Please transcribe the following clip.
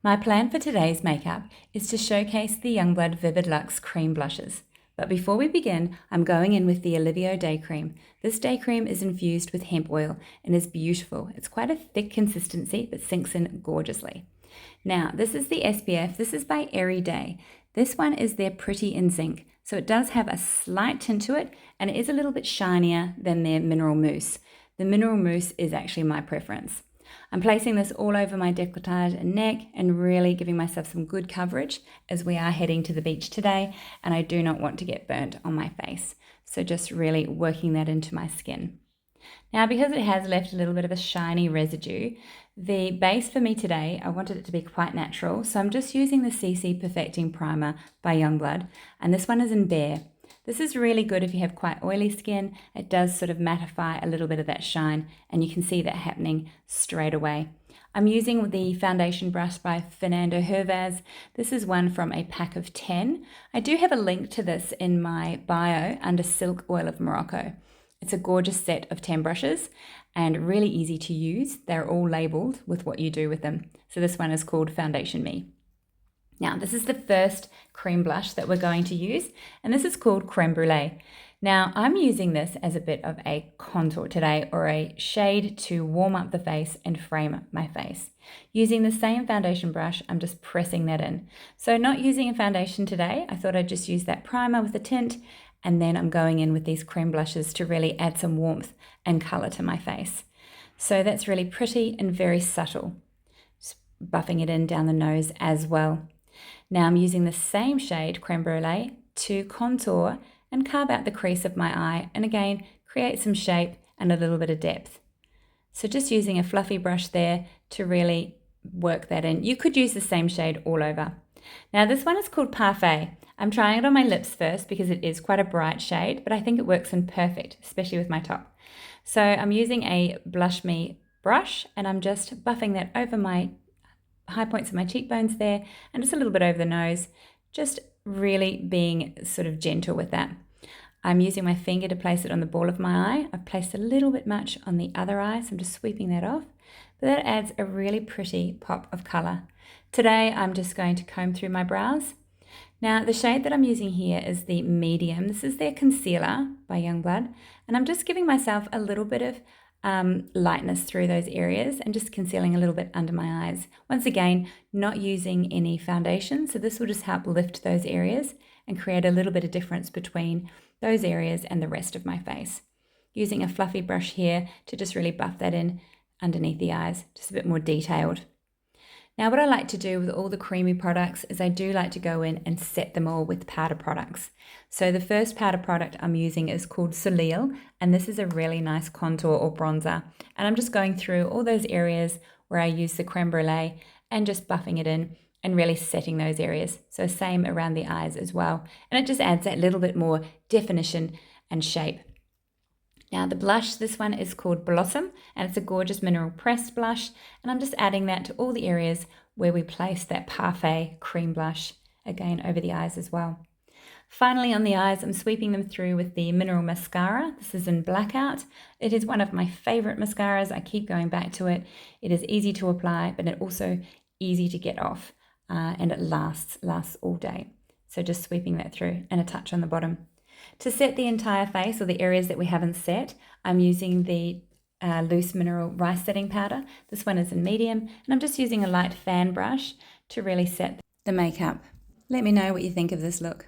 My plan for today's makeup is to showcase the Youngblood Vivid Luxe Cream Blushes. But before we begin, I'm going in with the Alivio Day Cream. This day cream is infused with hemp oil and is beautiful. It's quite a thick consistency but sinks in gorgeously. Now, this is the SPF. This is by Airyday. This one is their Pretty in Zinc. So it does have a slight tint to it and it is a little bit shinier than their Mineral Mousse. The Mineral Mousse is actually my preference. I'm placing this all over my décolletage and neck and really giving myself some good coverage as we are heading to the beach today and I do not want to get burnt on my face. So just really working that into my skin. Now, because it has left a little bit of a shiny residue, the base for me today, I wanted it to be quite natural. So I'm just using the CC Perfecting Primer by Youngblood, and this one is in Bare. This is really good if you have quite oily skin. It does sort of mattify a little bit of that shine, and you can see that happening straight away. I'm using the foundation brush by Fernando Hervas. This is one from a pack of 10. I do have a link to this in my bio under Silk Oil of Morocco. It's a gorgeous set of 10 brushes and really easy to use. They're all labeled with what you do with them. So this one is called Foundation Me. Now, this is the first cream blush that we're going to use, and this is called Creme Brulee. Now, I'm using this as a bit of a contour today, or a shade to warm up the face and frame my face. Using the same foundation brush, I'm just pressing that in. So not using a foundation today, I thought I'd just use that primer with a tint, and then I'm going in with these cream blushes to really add some warmth and color to my face. So that's really pretty and very subtle. Just buffing it in down the nose as well. Now I'm using the same shade, Creme Brulee, to contour and carve out the crease of my eye and again create some shape and a little bit of depth. So just using a fluffy brush there to really work that in. You could use the same shade all over. Now this one is called Parfait. I'm trying it on my lips first because it is quite a bright shade, but I think it works in perfect, especially with my top. So I'm using a Blush Me brush and I'm just buffing that over my high points of my cheekbones there and just a little bit over the nose, just really being sort of gentle with that. I'm using my finger to place it on the ball of my eye. I've placed a little bit much on the other eye, so I'm just sweeping that off. But that adds a really pretty pop of color. Today, I'm just going to comb through my brows. Now, the shade that I'm using here is the medium. This is their concealer by Youngblood, and I'm just giving myself a little bit of lightness through those areas and just concealing a little bit under my eyes. Once again, not using any foundation, so this will just help lift those areas and create a little bit of difference between those areas and the rest of my face. Using a fluffy brush here to just really buff that in underneath the eyes, just a bit more detailed. Now, what I like to do with all the creamy products is I do like to go in and set them all with powder products. So the first powder product I'm using is called Soleil, and this is a really nice contour or bronzer. And I'm just going through all those areas where I use the Creme Brulee and just buffing it in and really setting those areas. So same around the eyes as well. And it just adds that little bit more definition and shape. Now the blush, this one is called Blossom and it's a gorgeous mineral pressed blush, and I'm just adding that to all the areas where we place that Parfait cream blush, again over the eyes as well. Finally on the eyes, I'm sweeping them through with the Mineral Mascara. This is in Blackout. It is one of my favorite mascaras. I keep going back to it. It is easy to apply, but it also easy to get off, and it lasts all day. So just sweeping that through and a touch on the bottom. To set the entire face, or the areas that we haven't set, I'm using the Loose Mineral Rice Setting Powder. This one is in medium, and I'm just using a light fan brush to really set the makeup. Let me know what you think of this look.